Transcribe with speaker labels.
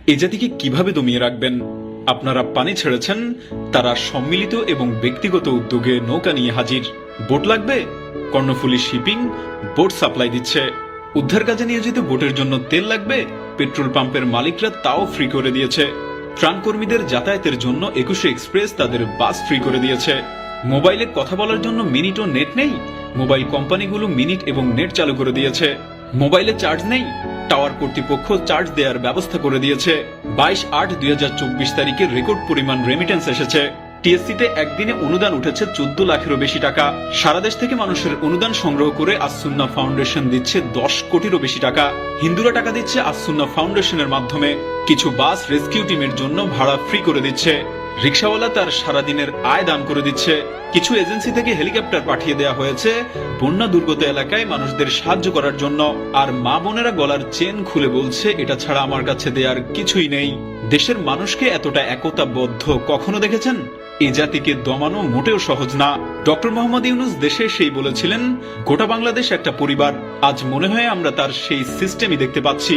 Speaker 1: এ জাতিকে কিভাবে দমিয়ে রাখবেন? আপনারা পানি ছেড়েছেন, তারা সম্মিলিত এবং ব্যক্তিগত উদ্যোগে নৌকা নিয়ে হাজির। বোট লাগবে? কর্ণফুলী শিপিং বোট সাপ্লাই দিচ্ছে। উদ্ধার কাজে নিয়োজিত বোটের জন্য তেল লাগবে? পেট্রোল পাম্পের মালিকরা তাও ফ্রি করে দিয়েছে। ত্রাণকর্মীদের যাতায়াতের জন্য 21 এক্সপ্রেস তাদের বাস ফ্রি করে দিয়েছে। মোবাইলে কথা বলার জন্য মিনিট ও নেট নেই? মোবাইল কোম্পানিগুলো মিনিট এবং নেট চালু করে দিয়েছে। মোবাইলে চার্জ নেই? টাওয়ার কর্তৃপক্ষ চার্জ দেওয়ার ব্যবস্থা করে দিয়েছে। 22/8/2024 তারিখে রেকর্ড পরিমাণ রেমিটেন্স এসেছে। টিএসসিতে একদিনে অনুদান উঠেছে 14 লাখেরও বেশি টাকা। সারা দেশ থেকে মানুষের অনুদান সংগ্রহ করে আসসুন্নাহ ফাউন্ডেশন দিচ্ছে 10 কোটিরও বেশি টাকা। হিন্দুরা টাকা দিচ্ছে আসসুন্নাহ ফাউন্ডেশনের মাধ্যমে। কিছু বাস রেস্কিউ টিমের জন্য ভাড়া ফ্রি করে দিচ্ছে। রিক্সাওয়ালা তার সারাদিনের আয় দান করে দিচ্ছে। কিছু এজেন্সি থেকে হেলিকপ্টার পাঠিয়ে দেওয়া হয়েছে বন্যা দুর্গত এলাকায় মানুষদের সাহায্য করার জন্য। আর মা বোনেরা গলার চেন খুলে বলছে, এটা ছাড়া আমার কাছে দেওয়ার কিছুই নেই। দেশের মানুষকে এতটা একতাবদ্ধ কখনো দেখেছেন? এ জাতিকে দমানো মোটেও সহজ না। ডক্টর মোহাম্মদ ইউনূস দেশে সেই বলেছিলেন, গোটা বাংলাদেশ একটা পরিবার। আজ মনে হয় আমরা তার সেই সিস্টেমই দেখতে পাচ্ছি।